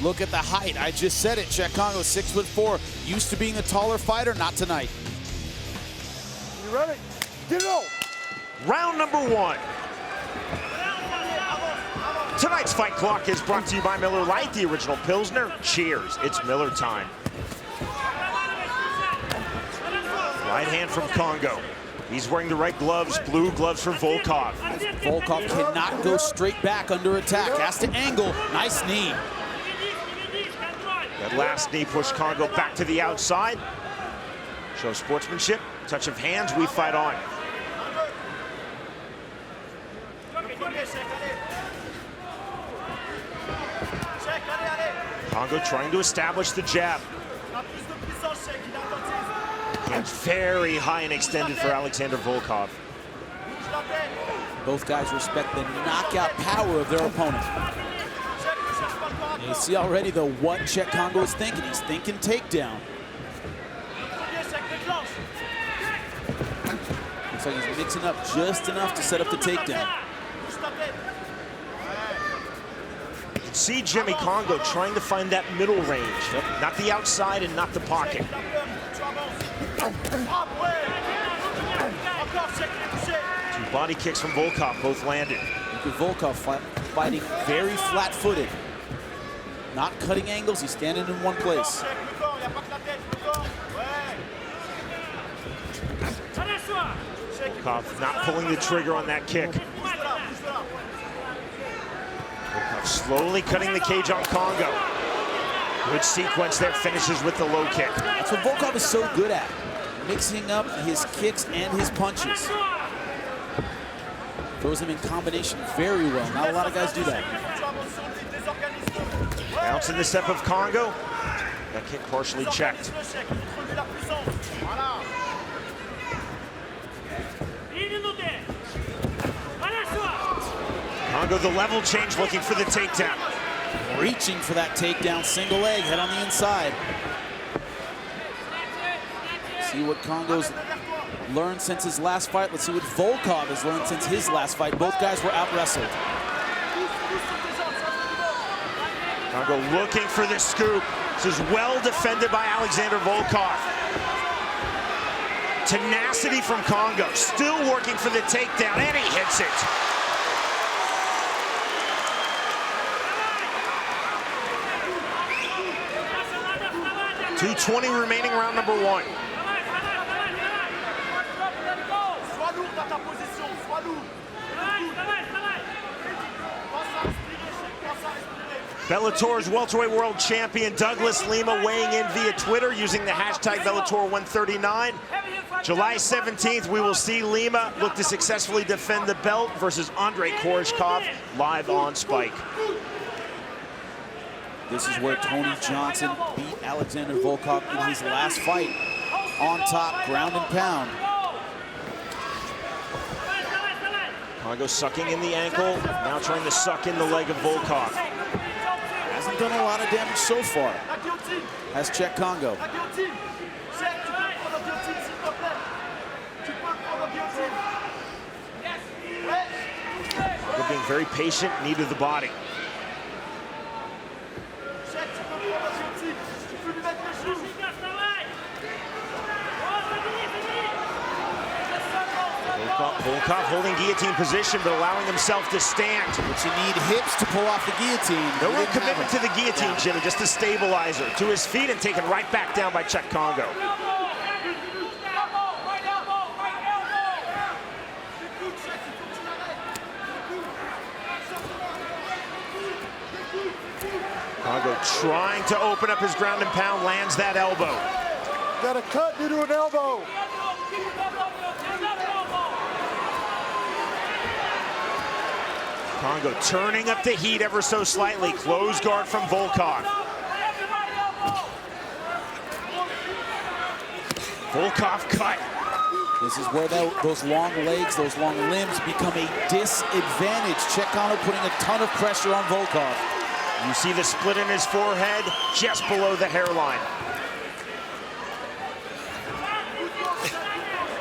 Look at the height. I just said it. Cheick Kongo, 6'4", used to being a taller fighter, not tonight. You ready? Get it on. Round number 1. Tonight's fight clock is brought to you by Miller Lite, the original Pilsner. Cheers, it's Miller time. Right hand from Kongo. He's wearing the right gloves, blue gloves for Volkov. Volkov cannot go straight back under attack. Has to angle. Nice knee. That last knee pushed Kongo back to the outside. Show sportsmanship, touch of hands, we fight on. Kongo trying to establish the jab. Hands very high and extended for Alexander Volkov. Both guys respect the knockout power of their opponent. You see already, though, what Cheick Kongo is thinking. He's thinking takedown. Looks like he's mixing up just enough to set up the takedown. You can see Jimmy Kongo trying to find that middle range. Yep. Not the outside and not the pocket. 2 body kicks from Volkov, both landed. Look at Volkov fighting very flat-footed. Not cutting angles, he's standing in one place. Volkov not pulling the trigger on that kick. Volkov slowly cutting the cage on Kongo. Good sequence there, finishes with the low kick. That's what Volkov is so good at, mixing up his kicks and his punches. Throws them in combination very well. Not a lot of guys do that. Bounce in the step of Kongo. That kick partially checked. Kongo the level change, looking for the takedown. Reaching for that takedown, single leg, head on the inside. See what Kongo's learned since his last fight. Let's see what Volkov has learned since his last fight. Both guys were out-wrestled. Kongo looking for the scoop. This is well defended by Alexander Volkov. Tenacity from Kongo, still working for the takedown, and he hits it. .220 remaining, round number 1. Bellator's welterweight world champion Douglas Lima weighing in via Twitter using the hashtag Bellator139. July 17th, we will see Lima look to successfully defend the belt versus Andrei Koreshkov live on Spike. This is where Tony Johnson beat Alexander Volkov in his last fight. On top, ground and pound. Kongo sucking in the ankle, now trying to suck in the leg of Volkov. Hasn't done a lot of damage so far. Has Cheick Kongo. Kongo being very patient, knee to the body. Volkov holding guillotine position, but allowing himself to stand. But you need hips to pull off the guillotine. No real commitment to the guillotine, Jimmy, just a stabilizer. To his feet and taken right back down by Cheick Kongo. Kongo trying to open up his ground and pound, lands that elbow. Got a cut due to an elbow. Kongo turning up the heat ever so slightly. Close guard from Volkov. Volkov cut. This is where those long legs, those long limbs become a disadvantage. Cheick Kongo putting a ton of pressure on Volkov. You see the split in his forehead just below the hairline.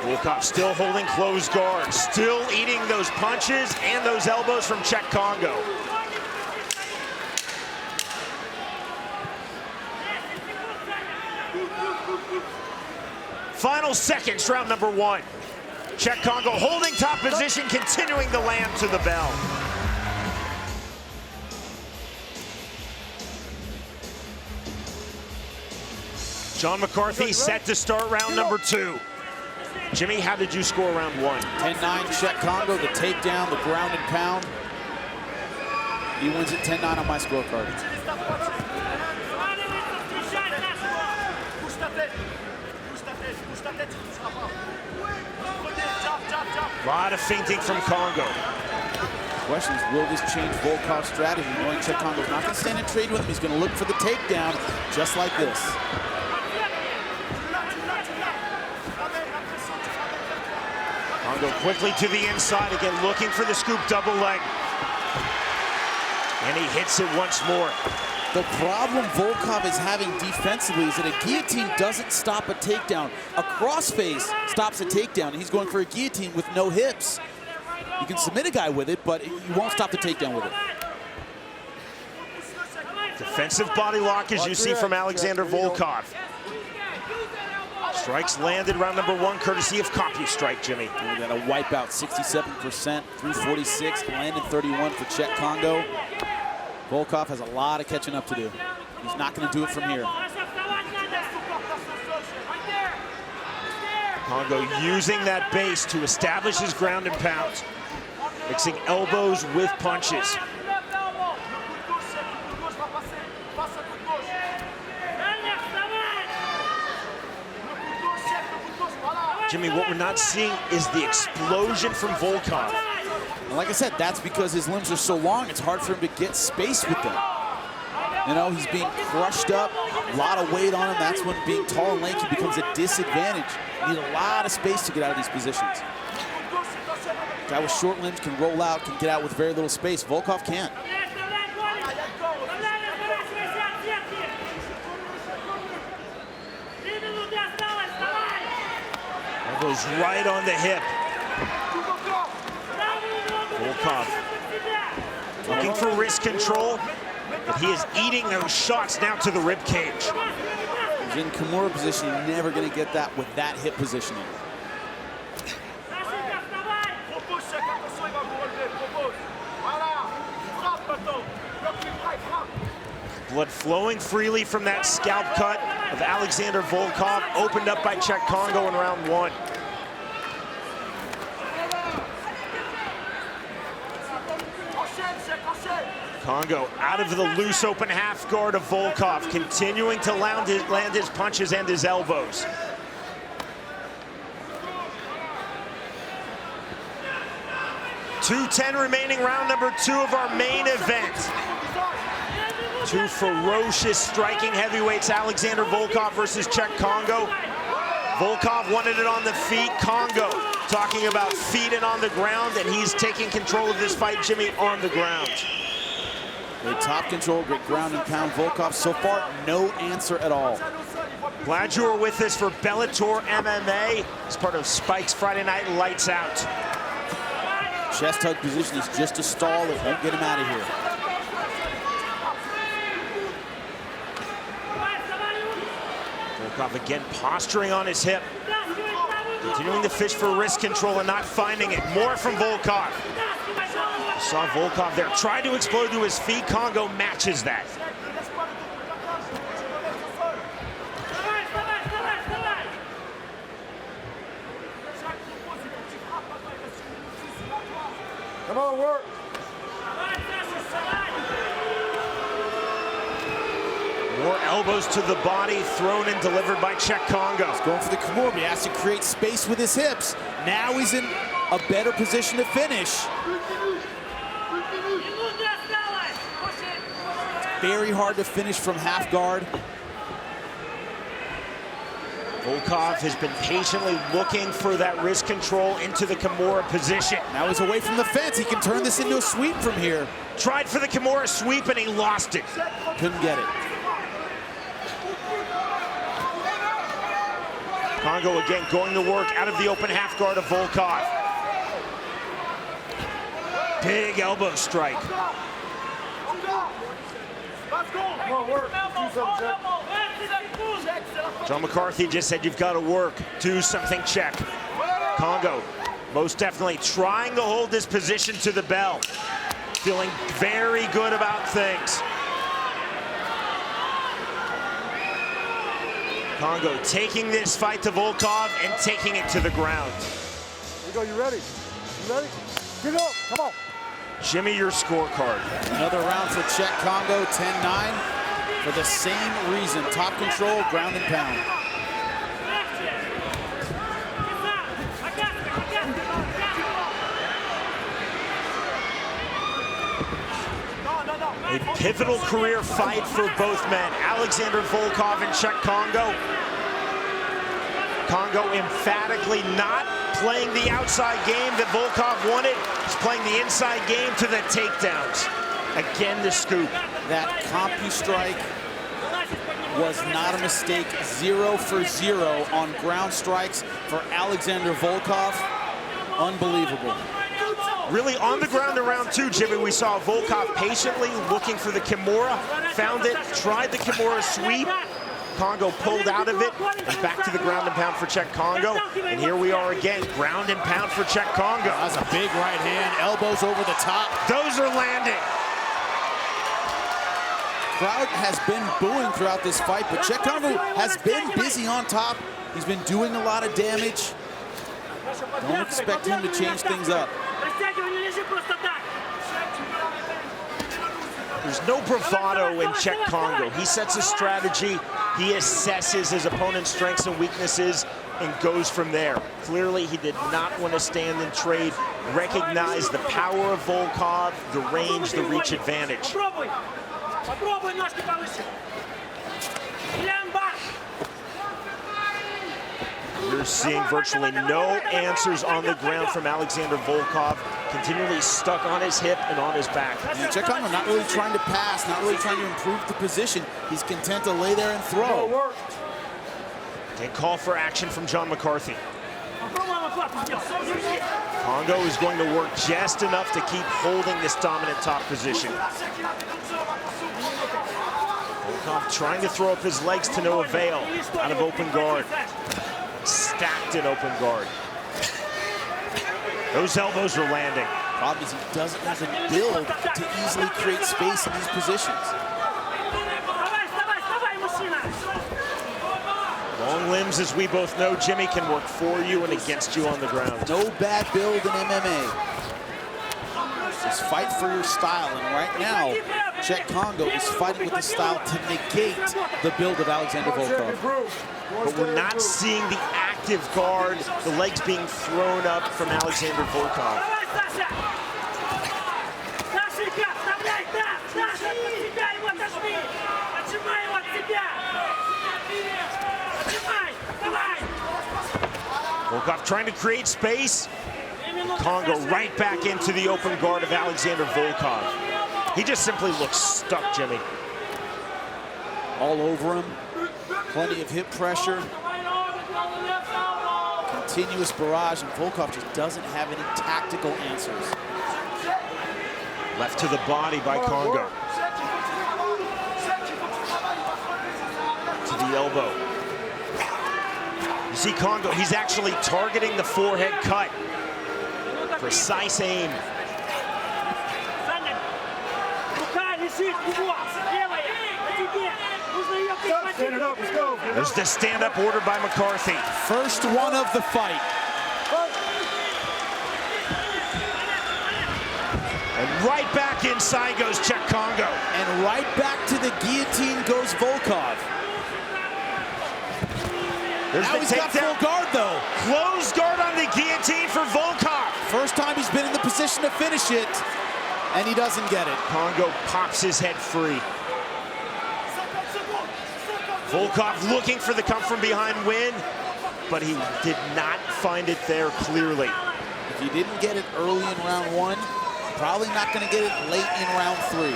Volkov still holding close guard, still eating those punches and those elbows from Cheick Kongo. Final seconds, round number 1. Cheick Kongo holding top position, continuing to land to the bell. John McCarthy set to start round number 2. Jimmy, how did you score round 1? 10-9 Cheick Kongo, the takedown, the ground and pound. He wins it 10-9 on my scorecard. A lot of feinting from Kongo. The question is, will this change Volkov's strategy? Knowing Cheick Kongo's not going to stand and trade with him. He's going to look for the takedown, just like this. Kongo quickly to the inside, again looking for the scoop double leg. And he hits it once more. The problem Volkov is having defensively is that a guillotine doesn't stop a takedown. A crossface stops a takedown. He's going for a guillotine with no hips. You can submit a guy with it, but you won't stop the takedown with it. Defensive body lock, as you see from Alexander Volkov. Strikes landed round number 1, courtesy of CompuStrike, Jimmy. We got a wipeout, 67% through 46, landed 31 for Cheick Kongo. Volkov has a lot of catching up to do. He's not going to do it from here. Kongo using that base to establish his ground and pounds, mixing elbows with punches. Jimmy, what we're not seeing is the explosion from Volkov. And like I said, that's because his limbs are so long, it's hard for him to get space with them. You know, he's being crushed up, a lot of weight on him. That's when being tall and lanky becomes a disadvantage. You need a lot of space to get out of these positions. A guy with short limbs can roll out, can get out with very little space. Volkov can't. Goes right on the hip. Volkov looking for wrist control, but he is eating those shots now to the rib cage. He's in Kimura position. You're never going to get that with that hip positioning. Blood flowing freely from that scalp cut of Alexander Volkov, opened up by Cheick Kongo in round 1. Kongo out of the loose open half guard of Volkov, continuing to land his punches and his elbows. .210 remaining, round number 2 of our main event. Two ferocious striking heavyweights, Alexander Volkov versus Cheick Kongo. Volkov wanted it on the feet. Kongo talking about feet and on the ground, and he's taking control of this fight, Jimmy, on the ground. Great top control, great ground and pound. Volkov so far, no answer at all. Glad you were with us for Bellator MMA as part of Spike's Friday Night Lights Out. Chest hug position is just a stall. It won't get him out of here. Volkov again posturing on his hip. Continuing to fish for wrist control and not finding it. More from Volkov. Saw Volkov there, tried to explode to his feet. Kongo matches that. Come on, work. More elbows to the body, thrown and delivered by Cheick Kongo. He's going for the Kimura. He has to create space with his hips. Now he's in a better position to finish. Very hard to finish from half guard. Volkov has been patiently looking for that wrist control into the Kimura position. Now he's away from the fence. He can turn this into a sweep from here. Tried for the Kimura sweep and he lost it. Couldn't get it. Kongo again going to work out of the open half guard of Volkov. Big elbow strike. Come on, work. Do something, Cheick. John McCarthy just said you've got to work, do something, Cheick. Kongo most definitely trying to hold this position to the bell. Feeling very good about things. Kongo taking this fight to Volkov and taking it to the ground. Here we go, you ready? You ready? Get it up, come on. Jimmy, your scorecard. Another round for Cheick Kongo, 10-9. For the same reason, top control, ground and pound. A pivotal career fight for both men. Alexander Volkov and Cheick Kongo. Kongo emphatically not playing the outside game that Volkov wanted. He's playing the inside game to the takedowns. Again, the scoop. That compu strike was not a mistake. 0 for 0 on ground strikes for Alexander Volkov. Unbelievable. Really on the ground in round 2, Jimmy, we saw Volkov patiently looking for the Kimura, found it, tried the Kimura sweep. Kongo pulled out of it, and back to the ground and pound for Cheick Kongo. And here we are again, ground and pound for Cheick Kongo. That's a big right hand, elbows over the top. Those are landing. Crowd has been booing throughout this fight, but Cheick Kongo has been busy on top. He's been doing a lot of damage. Don't expect him to change things up. There's no bravado in Cheick Kongo. He sets a strategy, he assesses his opponent's strengths and weaknesses, and goes from there. Clearly, he did not want to stand and trade, recognize the power of Volkov, the range, the reach advantage. You're seeing virtually no answers on the ground from Alexander Volkov, continually stuck on his hip and on his back. And Cheick Kongo not really trying to pass, not really trying to improve the position. He's content to lay there and throw. And call for action from John McCarthy. Kongo is going to work just enough to keep holding this dominant top position. Volkov trying to throw up his legs to no avail out of open guard. Stacked in open guard. Those elbows are landing. Problem is he doesn't have the build to easily create space in these positions. Long limbs, as we both know, Jimmy, can work for you and against you on the ground. No bad build in MMA. Just fight for your style, and right now, Cheick Kongo is fighting with the style to negate the build of Alexander Volkov. But we're not seeing the active guard, the legs being thrown up from Alexander Volkov. Volkov trying to create space. Kongo right back into the open guard of Alexander Volkov. He just simply looks stuck, Jimmy. All over him. Plenty of hip pressure. Continuous barrage, and Volkov just doesn't have any tactical answers. Left to the body by Kongo. To the elbow. You see Kongo, he's actually targeting the forehead cut. Precise aim. There's the stand-up order by McCarthy. First one of the fight. And right back inside goes Cheick Kongo. And right back to the guillotine goes Volkov. There's now the he's got full guard, though. Closed guard on the guillotine for Volkov. First time he's been in the position to finish it, and he doesn't get it. Kongo pops his head free. Volkov looking for the come from behind win, but he did not find it there clearly. If he didn't get it early in round 1, probably not going to get it late in round 3.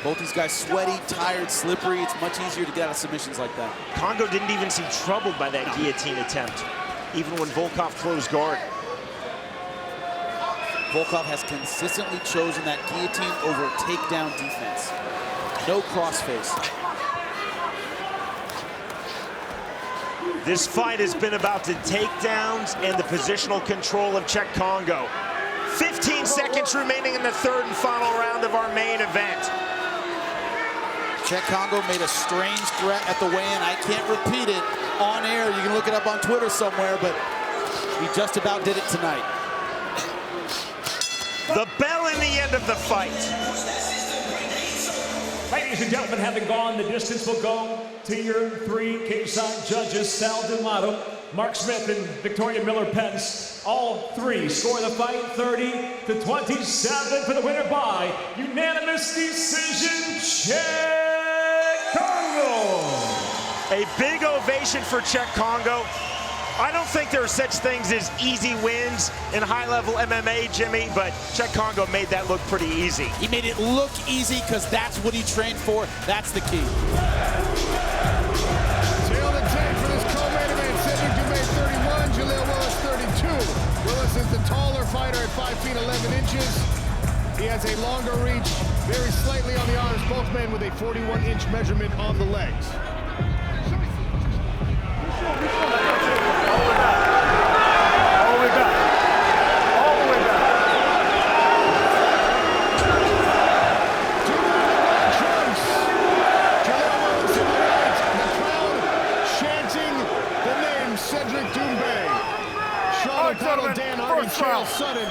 Both these guys sweaty, tired, slippery. It's much easier to get out of submissions like that. Kongo didn't even seem troubled by that guillotine attempt, even when Volkov closed guard. Volkov has consistently chosen that guillotine over takedown defense. No crossface. This fight has been about the takedowns and the positional control of Cheick Kongo. 15 seconds remaining in the third and final round of our main event. Cheick Kongo made a strange threat at the weigh-in. I can't repeat it on air. You can look it up on Twitter somewhere, but he just about did it tonight. The bell in the end of the fight. Ladies and gentlemen, having gone the distance, will go to your three cage-side judges, Sal D'Amato, Mark Smith, and Victoria Miller-Pence. All three score the fight 30-27 for the winner by unanimous decision, Cheick Kongo. A big ovation for Cheick Kongo. I don't think there are such things as easy wins in high-level MMA, Jimmy, but Cheick Kongo made that look pretty easy. He made it look easy because that's what he trained for. That's the key. Tail the tank for this co-main event. Cedric Doumbé 31, Jaleel Willis 32. Willis is the taller fighter at 5 feet 11 inches. He has a longer reach, very slightly on the arms, both men with a 41-inch measurement on the legs. Cedric Doumbé, Charlotte Dan Hardy, Charles Sutton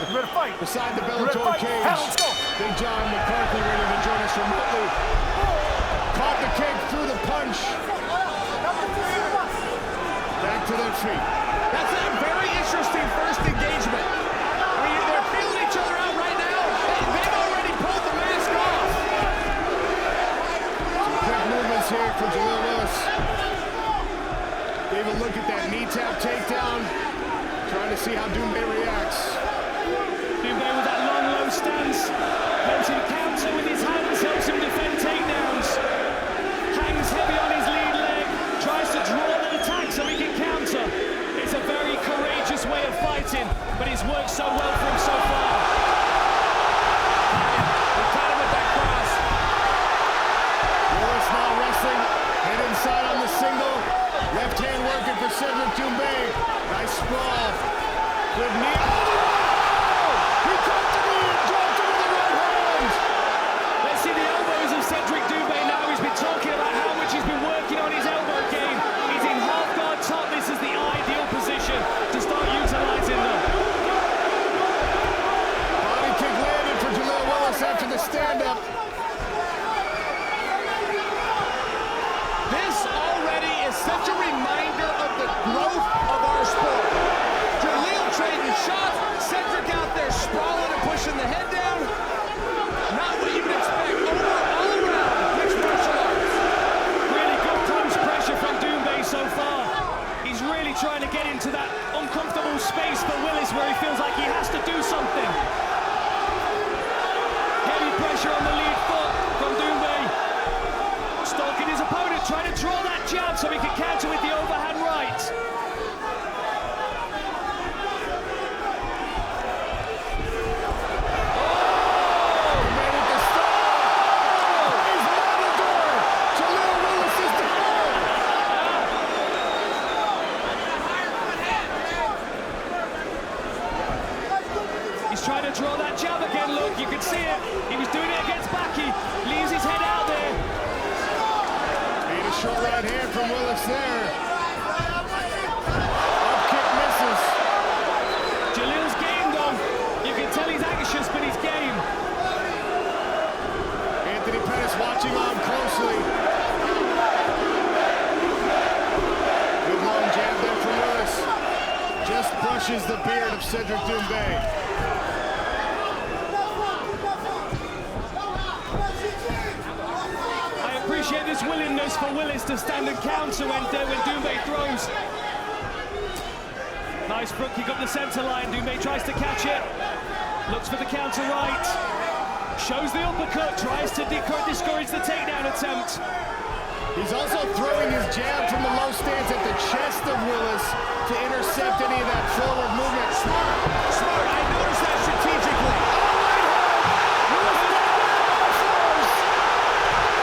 beside the Bellator cage. Big John McCarthy ready to join us remotely. Caught the kick through the punch. Back to their feet. That's a very interesting first engagement. I mean, they're feeling each other out right now. They've already pulled the mask off. Some quick movements here for Jaleel Willis. Gave a look at that knee tap takedown. Trying to see how Doumbé reacts. Doumbé with that long, low stance. Goes to the counter with his hands, helps him defend takedowns. Hangs heavy on his lead leg. Tries to draw the attack so he can counter. It's a very courageous way of fighting, but it's worked so well for him so far. He caught him with that cross. Willis now wrestling. Head inside on the single. Left hand working for Cedric Doumbé. Nice sprawl. Good knee. Oh! He caught the knee and dropped him with the right hand. Let's see the elbows of Cedric Doumbé now. He's been talking about how much he's been working on his elbow game. He's in half guard top. This is the ideal position to start utilizing them. Body kick landed for Jaleel Willis after the stand-up. This already is such a reminder of the growth of our sport. Jaleel trading shots, Cedric out there sprawling and pushing the head down. Not what you would expect all around mixed martial arts. Really good close pressure from Doumbé so far. He's really trying to get into that uncomfortable space for Willis where he feels like he has to do something. Heavy pressure on the lead foot from Doumbé. Stalking his opponent, trying to draw that jab so he can counter with the overhand right. He's trying to draw that jab again, look, you can see it. He was doing it against Baki, leaves his head out there. Made a short right hand from Willis there. Up kick misses. Jaleel's game though. You can tell he's anxious, but he's game. Anthony Pettis watching on closely. Good long jab there from Willis. Just brushes the beard of Cedric Doumbé. I appreciate this willingness for Willis to stand and counter when Doumbé throws. Nice front kick up the center line. Doumbé tries to catch it. Looks for the counter right. Shows the uppercut. Tries to discourage the takedown attempt. He's also throwing his jab from the low stance at the chest of Willis to intercept any of that forward movement. Smart. I noticed that strategically.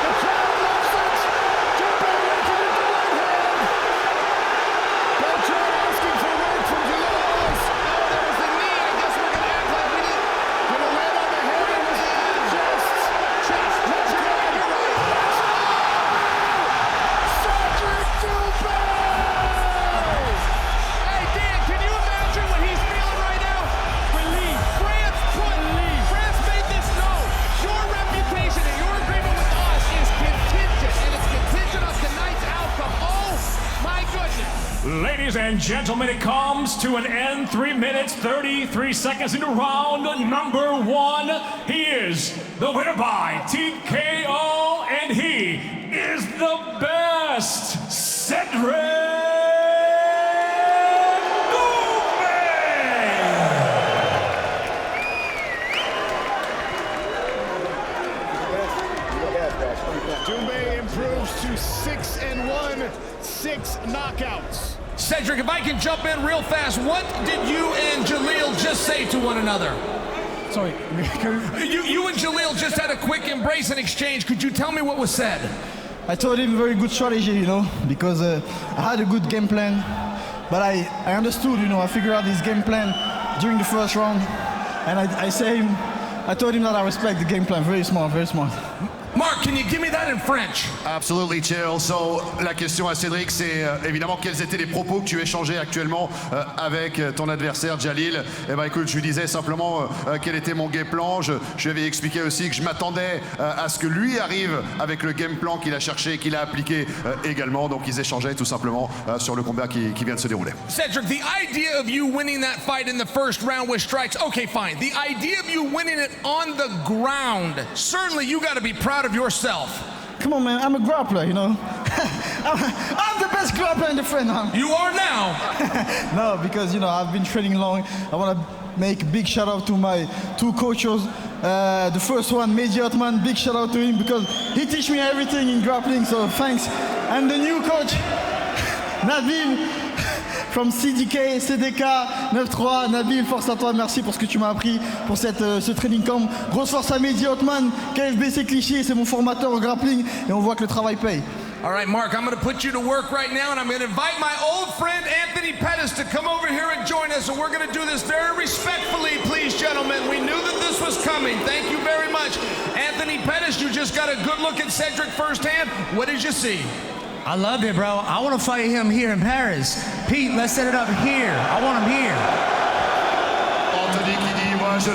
The crowd loves it. Doumbé working with the right hand. Ladies and gentlemen, it comes to an end. 3 minutes, 33 seconds into round number 1. He is the winner by TKO, and he is the best, Cedric Doumbé improves to 6-1, 6 knockouts. Cedric, if I can jump in real fast, what did you and Jaleel just say to one another? Sorry. You and Jaleel just had a quick embrace and exchange. Could you tell me what was said? I told him very good strategy, you know, because I had a good game plan. But I understood, you know, I figured out his game plan during the first round. And I told him that I respect the game plan. Very smart, very smart. Mark, can you give me that in French? Absolutely, Chael. So, la question à Cédric, c'est évidemment quels étaient les propos que tu échangeais actuellement avec ton adversaire Jalil. Eh ben, écoute, je lui disais simplement quel était mon game plan. Je lui avais expliqué aussi que je m'attendais à ce que lui arrive avec le game plan qu'il a cherché, qu'il a appliqué également. Donc, ils échangeaient tout simplement sur le combat qui vient de se dérouler. Cedric, the idea of you winning that fight in the first round with strikes, okay, fine. The idea of you winning it on the ground, certainly you got to be proud of yourself. Come on, man, I'm a grappler, you know. I'm the best grappler in the friend. You are now. No, because, you know, I've been training long. I want to make a big shout out to my 2 coaches. The first one, Mehdi Othman, big shout out to him because he teach me everything in grappling, so thanks. And the new coach, Nabil, from CDK, CDK 9-3, Nabil, force à toi, merci pour ce que tu m'as appris pour ce training camp. Grosse force à Mehdi Othman, KFBC Cliché, c'est mon formateur au grappling et on voit que le travail paye. All right, Mark, I'm going to put you to work right now, and I'm going to invite my old friend Anthony Pettis to come over here and join us, and we're going to do this very respectfully, please, gentlemen. We knew that this was coming. Thank you very much. Anthony Pettis, you just got a good look at Cedric firsthand. What did you see? I loved it, bro. I want to fight him here in Paris. Pete, let's set it up here. I want him here. Anthony qui dit, moi je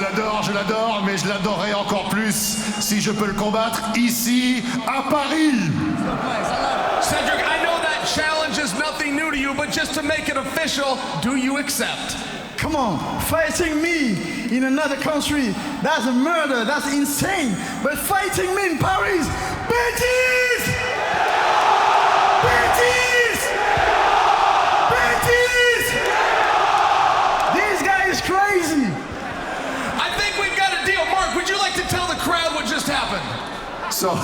l'adore, mais je l'adorerais encore plus si je peux le combattre ici, à Paris. Cedric, I know that challenge is nothing new to you, but just to make it official, do you accept? Come on, fighting me in another country, that's a murder, that's insane. But fighting me in Paris, bitches! Bitches! Bitches! This guy is crazy! I think we've got a deal. Mark, would you like to tell the crowd what just happened? So,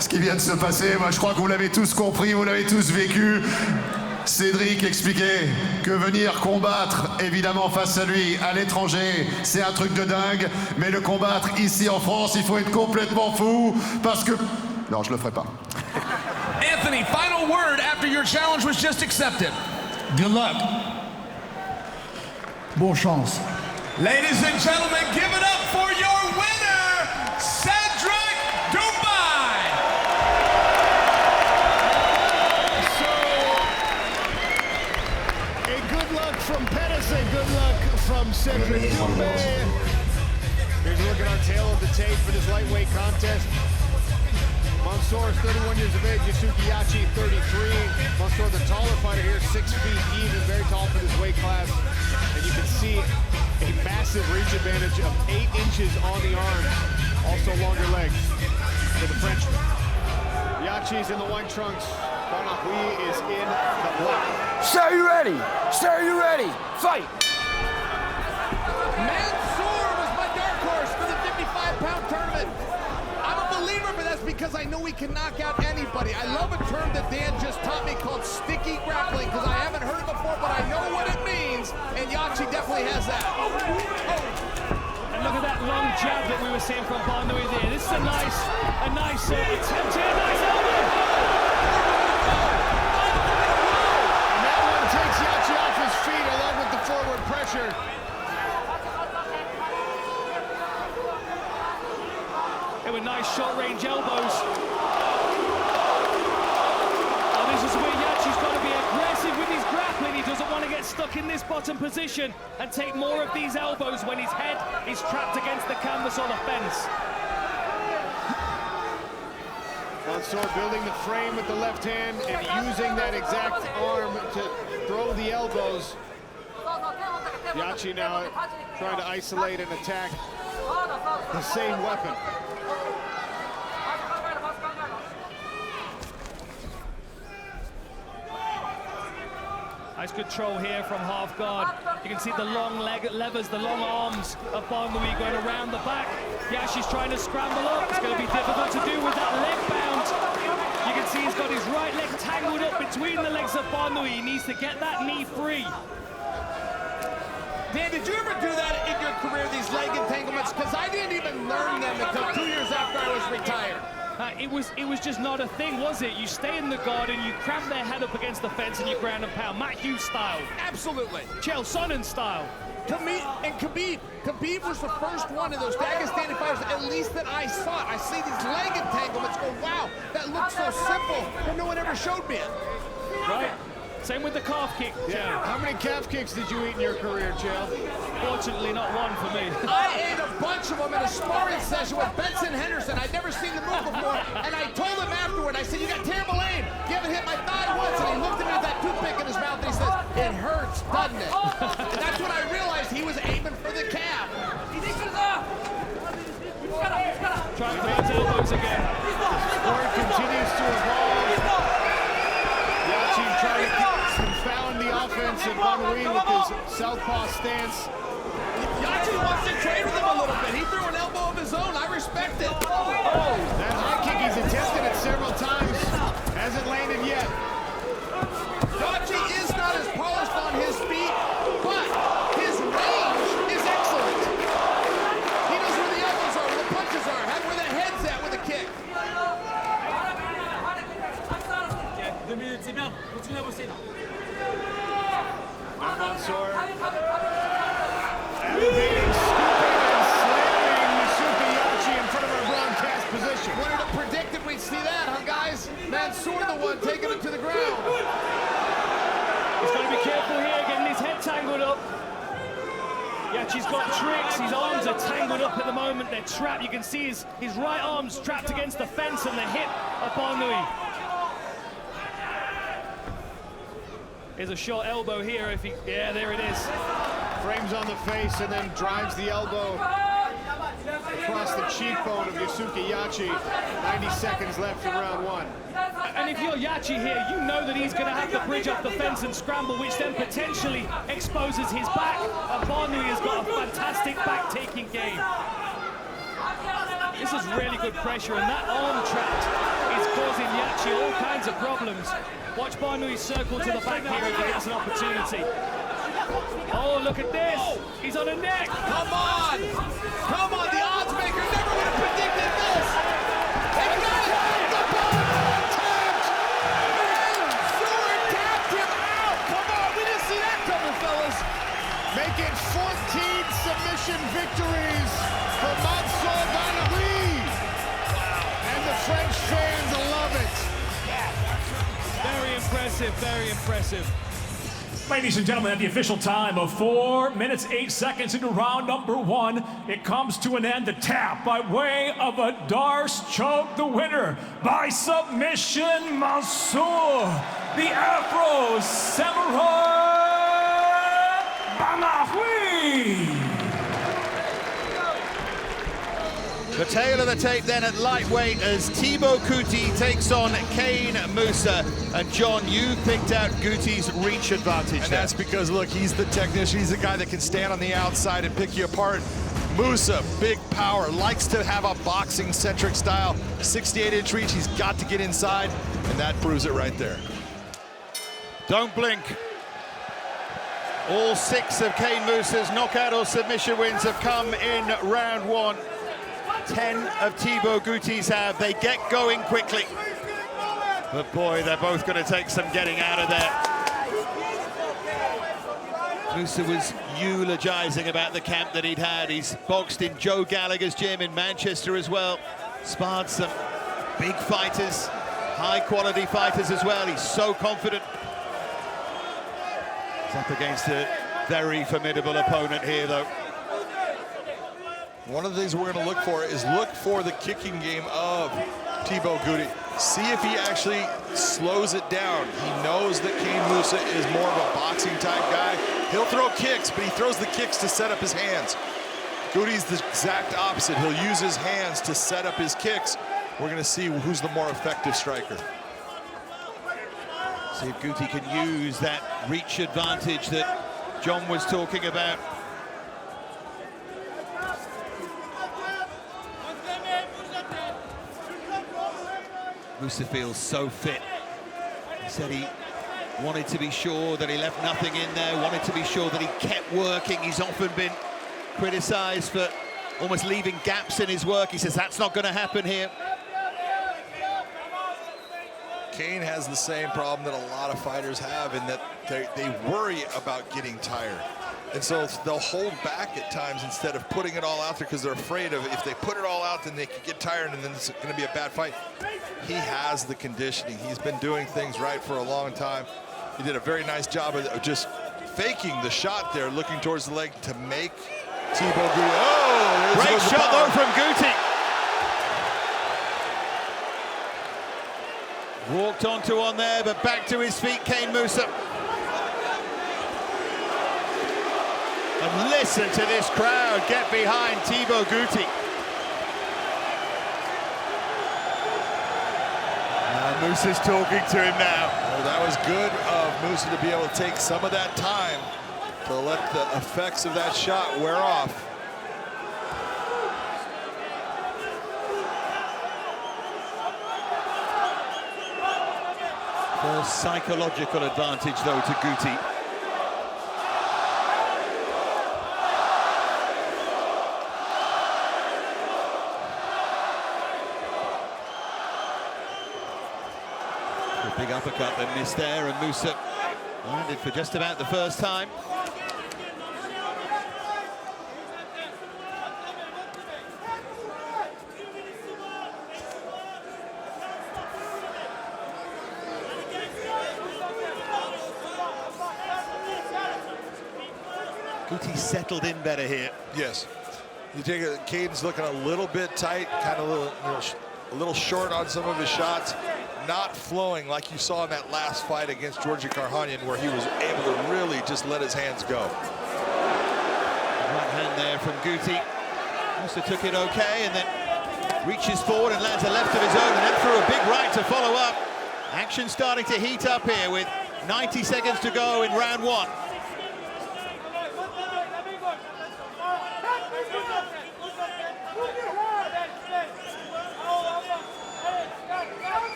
ce qui vient de se passer, moi je crois que vous l'avez tous compris, vous l'avez tous vécu. Cédric expliquait que venir combattre, évidemment face à lui, à l'étranger, c'est un truc de dingue, mais le combattre ici en France, il faut être complètement fou, parce que... Non, je le ferai pas. Anthony, final word after your challenge was just accepted. Good luck. Bonne chance. Ladies and gentlemen, give it up for your winner, Cedric Doumbé. So, a good luck from Pettis, a good luck from Cedric Doumbé. Here's a look at our tail of the tape for this lightweight contest. Mansour is 31 years of age, Yachi 33. Mansour, the taller fighter here, 6 feet even, very tall for this weight class. And you can see a massive reach advantage of 8 inches on the arms. Also longer legs for the Frenchman. Yachi's in the white trunks. Barnaoui is in the black. Sir, are you ready? Sir, are you ready? Fight! Mansour was my dark horse for the 55-pound tournament. I'm a believer, but that's because I know he can knock out anybody. I love a term that Dan just taught me called sticky grappling, because I haven't heard it before, but I know what it means, and Yachi definitely has that. And look at that long jab that we were seeing from Barnaoui there. This is a nice attempt here, nice elbow. And that one takes Yachi off his feet along with the forward pressure. They were nice short-range elbows. Oh, this is where Yachi's got to be aggressive with his grappling. He doesn't want to get stuck in this bottom position and take more of these elbows when his head is trapped against the canvas or the fence. Mansour building the frame with the left hand and using that exact arm to throw the elbows. Yachi now trying to isolate and attack the same weapon. Nice control here from half guard. You can see the long levers, the long arms of Barnaoui going around the back. Yachi's trying to scramble up. It's going to be difficult to do with that leg bound. You can see he's got his right leg tangled up between the legs of Barnaoui. He needs to get that knee free. Dan, did you ever do that in your career, these leg entanglements? Because I didn't even learn them until 2 years after I was retired. It was just not a thing, was it? You stay in the guard and you cramp their head up against the fence and you ground and pound. Matt Hughes style. Absolutely. Chael Sonnen style. Khabib was the first one of those Dagestani fighters, at least that I saw. I see these leg entanglements go, wow, that looks so simple, but no one ever showed me it. Right. Same with the calf kick, Yeah. Chael. How many calf kicks did you eat in your career, Chael? Fortunately, not one for me. I ate a bunch of them in a sparring session with Benson Henderson. I'd never seen the move before, and I told him afterward, I said, you got terrible aim. You haven't hit my thigh once, and he looked at me with that toothpick in his mouth, and he says, it hurts, doesn't it? And that's when I realized he was aiming for the calf. Trying to bounce elbows again. Sport continues to evolve. Yachi trying to confound the offense and Barnaoui with his southpaw stance. Yachi wants to trade with him a little bit. He threw an elbow of his own. I respect it. Oh, that high kick, he's attempted it several times. Hasn't landed yet. Yachi is not as polished on his feet, but his range is excellent. He knows where the elbows are, where the punches are, where the head's at with a kick. Mansour elevating, scooping, and slamming Masuka Yachi in front of our broadcast position. Would have predicted we'd see that, huh, guys? Mansour the one taking it to the ground. He's got to be careful here, getting his head tangled up. Yachi's got tricks. His arms are tangled up at the moment. They're trapped. You can see his right arm's trapped against the fence and the hip of Barnaoui. Here's a short elbow here. If he, yeah, there it is. Frames on the face and then drives the elbow across the cheekbone of Yusuke Yachi. 90 seconds left in round one. And if you're Yachi here, you know that he's going to have to bridge up the fence and scramble, which then potentially exposes his back. And Barnaoui has got a fantastic back-taking game. This is really good pressure, and that arm trap is causing Yachi all kinds of problems. Watch Barnaoui circle to the back here if he gets an opportunity. Oh, look at this. He's on a neck. Come on. Come on. The odds maker never would have predicted this. They got it. The ball tapped. Mansour tapped him out. Come on. We didn't see that coming, fellas. Make it 14 submission victories for Mansour Barnaoui. And the French fans love it. Very impressive, very impressive. Ladies and gentlemen, at the official time of 4 minutes, 8 seconds into round number one, it comes to an end. The tap by way of a Darce choke, the winner by submission, Mansour, the Afro Samurai Barnaoui. The tail of the tape then at lightweight as Thibaut Gouti takes on Kane Mousah. And John, you picked out Gouti's reach advantage. And that's because, look, he's the technician. He's the guy that can stand on the outside and pick you apart. Mousah, big power, likes to have a boxing-centric style. 68-inch reach, he's got to get inside, and that proves it right there. Don't blink. All 6 of Kane Mousah's knockout or submission wins have come in round one. 10 of Thibaut Gouti's have. They get going quickly. But boy, they're both going to take some getting out of there. Mousah was eulogizing about the camp that he'd had. He's boxed in Joe Gallagher's gym in Manchester as well. Sparred some big fighters, high-quality fighters as well. He's so confident. He's up against a very formidable opponent here, though. One of the things we're going to look for is the kicking game of Thibaut Gouti. See if he actually slows it down. He knows that Cain Mousah is more of a boxing type guy. He'll throw kicks, but he throws the kicks to set up his hands. Gouti's the exact opposite. He'll use his hands to set up his kicks. We're gonna see who's the more effective striker. See if Gouti can use that reach advantage that John was talking about. Mousah feels so fit. He said he wanted to be sure that he left nothing in there, wanted to be sure that he kept working. He's often been criticized for almost leaving gaps in his work. He says that's not going to happen here. Cain has the same problem that a lot of fighters have in that they worry about getting tired. And so they'll hold back at times instead of putting it all out there because they're afraid of if they put it all out, then they could get tired and then it's going to be a bad fight. He has the conditioning. He's been doing things right for a long time. He did a very nice job of just faking the shot there, looking towards the leg to make Thibaut Gouti. Oh, great shot though from Gouti. Walked onto one there, but back to his feet, Cain Mousah. And listen to this crowd get behind Thibaut Gouti. Mousah's talking to him now. Well, that was good of Mousah to be able to take some of that time to let the effects of that shot wear off. First psychological advantage, though, to Gouti. A big uppercut that missed there, and Mousah landed for just about the first time. Gouti settled in better here. Yes. You take it, Caden's looking a little bit tight, kind of a little short on some of his shots, not flowing like you saw in that last fight against Georgi Karhanyan, where he was able to really just let his hands go. Right hand there from Gouti. Mousah took it okay and then reaches forward and lands a left of his own and then threw a big right to follow up. Action starting to heat up here with 90 seconds to go in round one.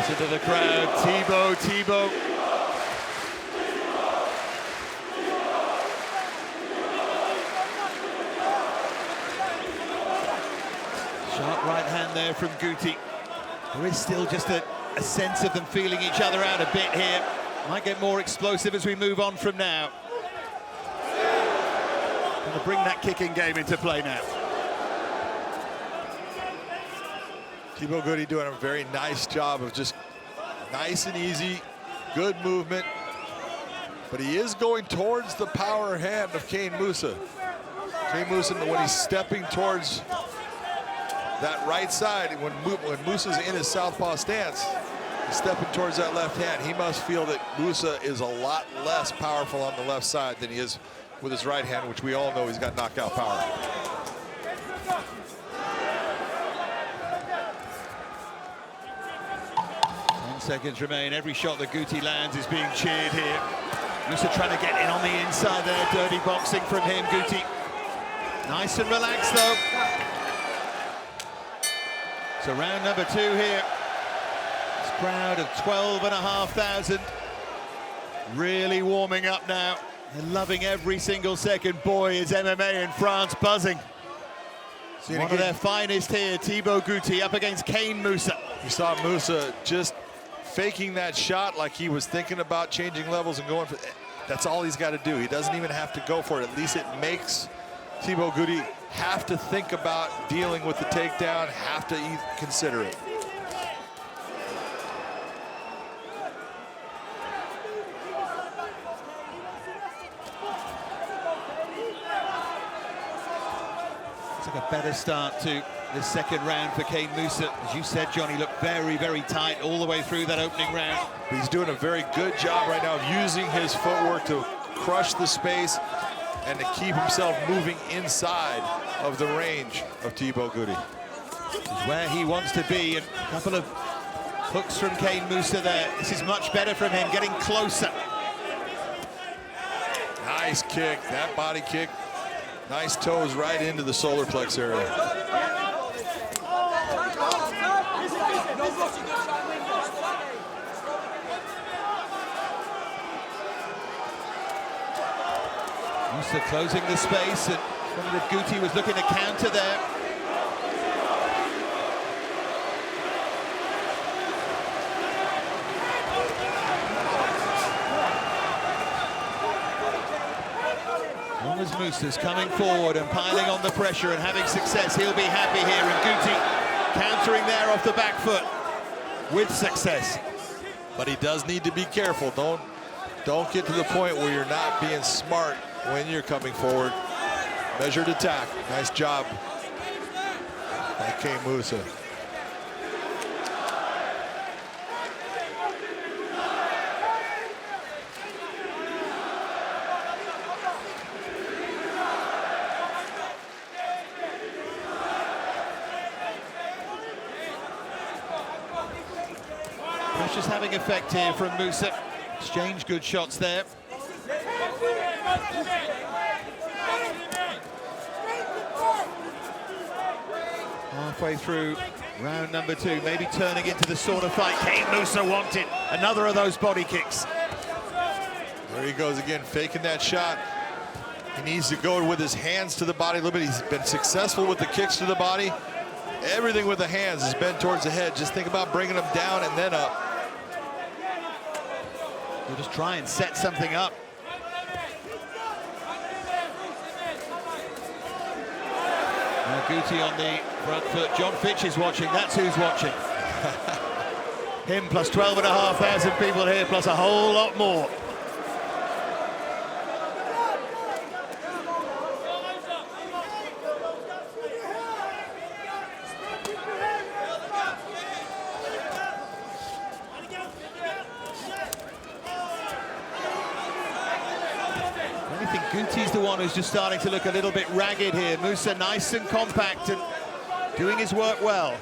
To the crowd, Thibaut. Sharp right hand there from Gouti. There is still just a sense of them feeling each other out a bit here. Might get more explosive as we move on from now. Going to bring that kicking game into play now. Thibaut Gouti doing a very nice job of just nice and easy, good movement. But he is going towards the power hand of Cain Mousah. Cain Mousah, when he's stepping towards that right side, when Mousah's in his southpaw stance, he's stepping towards that left hand. He must feel that Mousah is a lot less powerful on the left side than he is with his right hand, which we all know he's got knockout power. 10 seconds remain. Every shot that Gouti lands is being cheered here. Mousah trying to get in on the inside there. Dirty boxing from him, Gouti. Nice and relaxed, though. So round number 2 here. This crowd of 12,500 really warming up now. They're loving every single second. Boy, is MMA in France buzzing. One of their finest here, Thibaut Gouti up against Cain Mousah. You saw Mousah just faking that shot like he was thinking about changing levels and going for it. That's all he's got to do. He doesn't even have to go for it. At least it makes Thibaut Gouti have to think about dealing with the takedown, have to consider it. It's like a better start to the second round for Kane Mousah. As you said, John, he looked very, very tight all the way through that opening round. He's doing a very good job right now of using his footwork to crush the space and to keep himself moving inside of the range of Thibaut Gouti. This is where he wants to be, and a couple of hooks from Kane Mousah there. This is much better from him, getting closer. Nice kick, that body kick. Nice toes right into the solar plex area. Mousah closing the space, and wondered if Gouti was looking to counter there. As long as Mousah's coming forward and piling on the pressure and having success, he'll be happy here. And Gouti countering there off the back foot with success. But he does need to be careful. Don't get to the point where you're not being smart when you're coming forward. Measured attack. Nice job by Kane Mousah. Pressure's having effect here from Mousah. Exchange good shots there. Halfway through round number 2, maybe turning into the sort of fight Kane Mousah wanted. Another of those body kicks. There he goes again, faking that shot. He needs to go with his hands to the body a little bit. He's been successful with the kicks to the body. Everything with the hands is bent towards the head. Just think about bringing them down and then up. He'll just try and set something up. Now Gouti on the front foot. John Fitch is watching. That's who's watching. Him plus 12,500 people here, plus a whole lot more. Gouti's the one who's just starting to look a little bit ragged here. Mousah nice and compact and doing his work well.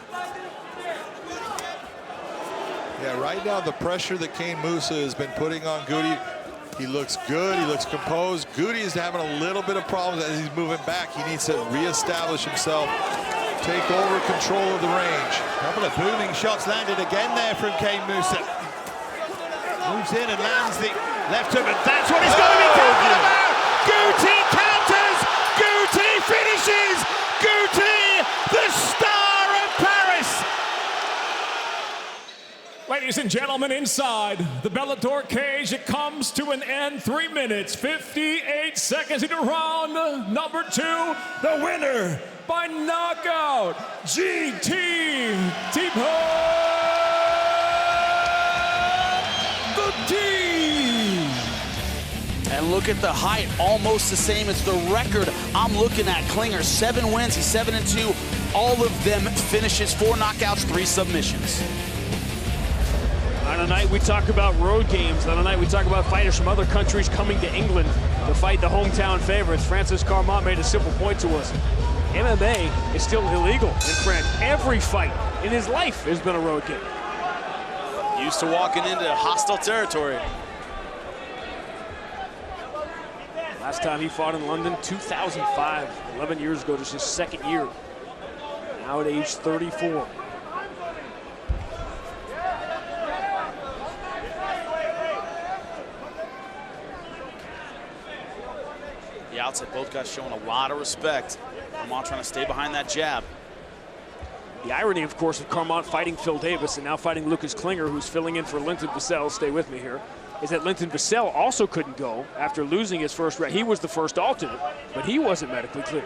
Yeah, right now the pressure that Kane Mousah has been putting on Gouti, he looks good, he looks composed. Gouti is having a little bit of problems as he's moving back. He needs to reestablish himself, take over control of the range. A couple of booming shots landed again there from Kane Mousah. Moves in and lands the left hook, and that's what he's going to be talking about! Gouti counters! Gouti finishes! Gouti, the star of Paris! Ladies and gentlemen, inside the Bellator cage, it comes to an end. 3 minutes, 58 seconds into round number 2. The winner by knockout, GT Gouti. And look at the height, almost the same as the record I'm looking at. Klinger, 7 wins, he's 7-2. All of them finishes, 4 knockouts, 3 submissions. On a night we talk about road games, on a night we talk about fighters from other countries coming to England to fight the hometown favorites. Francis Carmont made a simple point to us. MMA is still illegal in France. Every fight in his life has been a road game. Used to walking into hostile territory. Last time he fought in London, 2005, 11 years ago, just his second year. Now at age 34. The outside, both guys showing a lot of respect. Carmont trying to stay behind that jab. The irony, of course, of Carmont fighting Phil Davis and now fighting Lucas Klinger, who's filling in for Linton Vassell, stay with me here, is that Linton Vassell also couldn't go after losing his first round. He was the first alternate, but he wasn't medically cleared.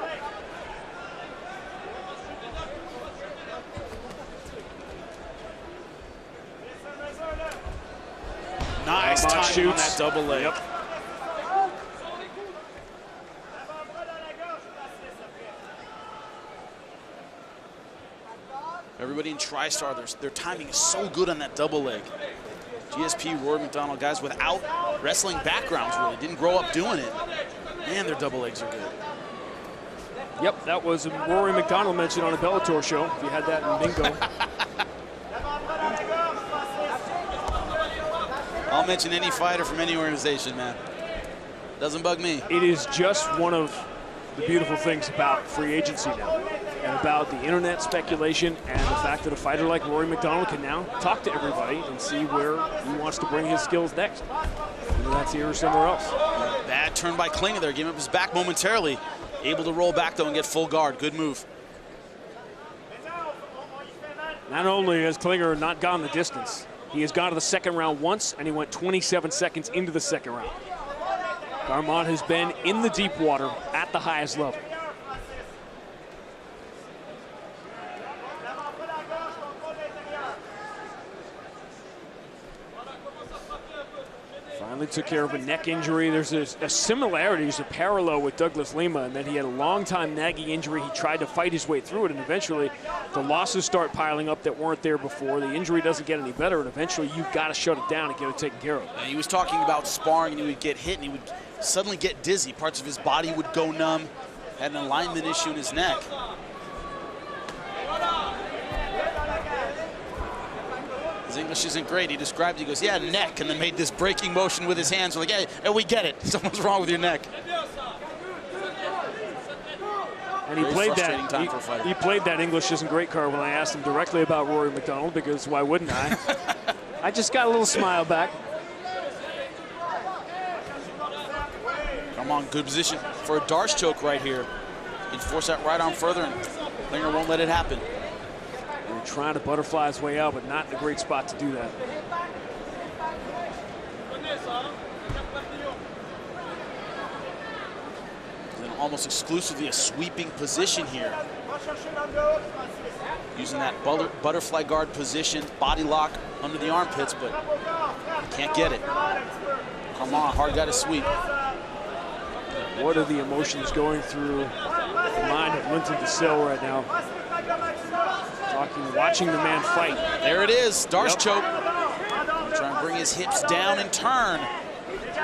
Nice timing on that double leg. Yep. Everybody in TriStar, their timing is so good on that double leg. GSP, Rory McDonald, guys without wrestling backgrounds really, didn't grow up doing it. Man, their double legs are good. Yep, that was Rory McDonald mentioned on a Bellator show. If you had that in bingo. I'll mention any fighter from any organization, man. Doesn't bug me. It is just one of the beautiful things about free agency now, and about the internet speculation, and the fact that a fighter like Rory McDonald can now talk to everybody and see where he wants to bring his skills next. Whether that's here or somewhere else. Bad turn by Klinger there, gave him his back momentarily. Able to roll back though and get full guard. Good move. Not only has Klinger not gone the distance, he has gone to the second round once, and he went 27 seconds into the second round. Carmont has been in the deep water at the highest level. Finally took care of a neck injury. There's a similarity, there's a parallel with Douglas Lima, and then he had a long-time nagging injury. He tried to fight his way through it, and eventually the losses start piling up that weren't there before. The injury doesn't get any better, and eventually you've got to shut it down and get it taken care of. He was talking about sparring, and he would get hit, and he would suddenly get dizzy. Parts of his body would go numb. Had an alignment issue in his neck. His English isn't great. He described it. He goes, yeah, neck, and then made this breaking motion with his hands. We're like, hey, we get it. Something's wrong with your neck. And he played that. He played that English isn't great card when I asked him directly about Rory McDonald, because why wouldn't I? I just got a little smile back. Come on, good position for a Darce choke right here. He can force that right arm further, and Klinger won't let it happen. And trying to butterfly his way out, but not in a great spot to do that. And almost exclusively a sweeping position here. Using that butterfly guard position, body lock under the armpits, but can't get it. Come on, hard guy to sweep. What are the emotions going through the mind of Linton DeSille right now? Watching the man fight. There it is, Darce choke. Trying to bring his hips down and turn.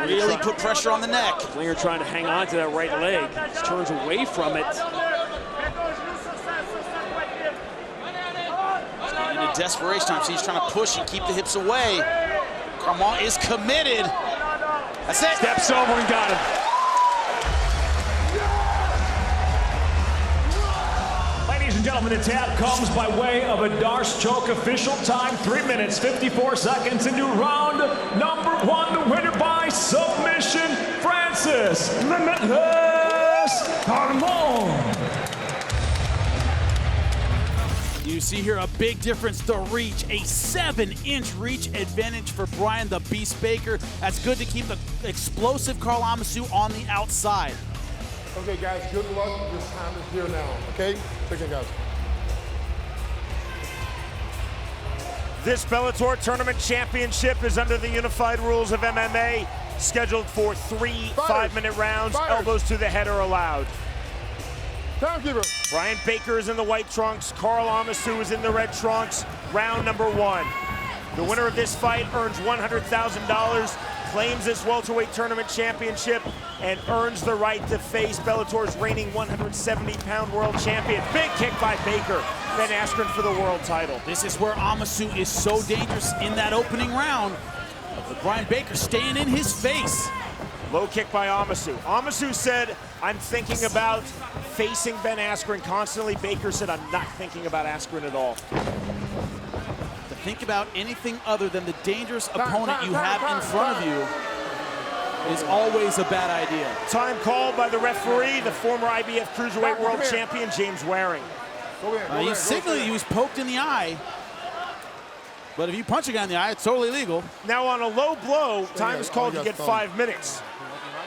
Really put pressure on the neck. Klinger trying to hang on to that right leg. He turns away from it. He's getting into desperation time, so he's trying to push and keep the hips away. Carmont is committed. That's it. Steps over and got him. Ladies and gentlemen, the tap comes by way of a Darce choke. Official time, 3 minutes, 54 seconds into round number 1. The winner by submission, Francis Limitless Carmont. You see here a big difference, the reach, a 7-inch reach advantage for Brian the Beast Baker. That's good to keep the explosive Carl Amoussou on the outside. Okay, guys, good luck. This time is here now, okay? Take it, guys. This Bellator Tournament Championship is under the unified rules of MMA, scheduled for 3 5-minute rounds. Elbows to the head are allowed. Timekeeper. Brian Baker is in the white trunks. Carl Amoussou is in the red trunks. Round number 1. The winner of this fight earns $100,000, claims this welterweight tournament championship, and earns the right to face Bellator's reigning 170-pound world champion. Big kick by Baker. Ben Askren for the world title. This is where Amoussou is so dangerous in that opening round. But Brian Baker staying in his face. Low kick by Amoussou. Amoussou said, I'm thinking about facing Ben Askren constantly. Baker said, I'm not thinking about Askren at all. To think about anything other than the dangerous opponent you have in front of you is always a bad idea. Time called by the referee, the former IBF Cruiserweight World Champion, James Waring. He's signaling he was poked in the eye. But if you punch a guy in the eye, it's totally legal. Now on a low blow, time is called to get 5 minutes.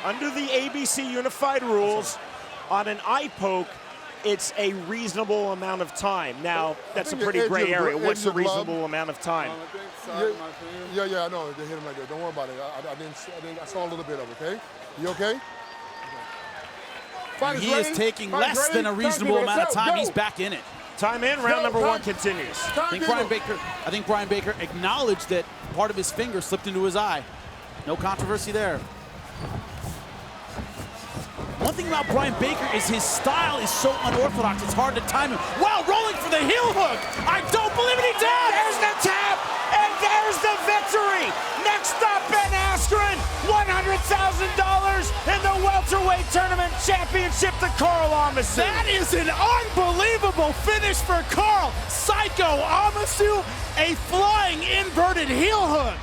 Under the ABC unified rules, on an eye poke, it's a reasonable amount of time. Now, that's a pretty gray area. What's a reasonable amount of time? Yeah, I know. They hit him right there. Don't worry about it. I saw a little bit of it, okay? You okay? He is taking less than a reasonable amount of time. He's back in it. Time in, round number one continues. I think Brian Baker acknowledged that part of his finger slipped into his eye. No controversy there. One thing about Brian Baker is his style is so unorthodox, it's hard to time him. Wow, rolling for the heel hook! I don't believe it, he did! There's the tap, and there's the victory! Next up, Ben Askren, $100,000 in the welterweight tournament championship to Carl Amoussou. That is an unbelievable finish for Carl. Psycho Amoussou, a flying inverted heel hook.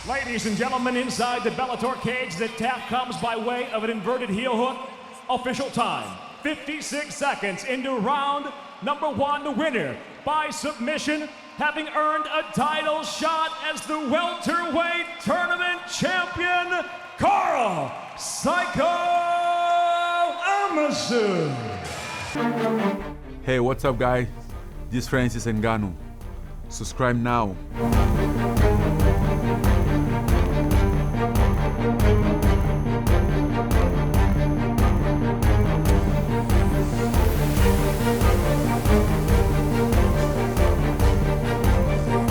Ladies and gentlemen, inside the Bellator cage, the tap comes by way of an inverted heel hook. Official time, 56 seconds into round number one. The winner by submission, having earned a title shot as the welterweight tournament champion, Carl Psycho Amoussou. Hey, what's up, guys? This is Francis Ngannou. Subscribe now.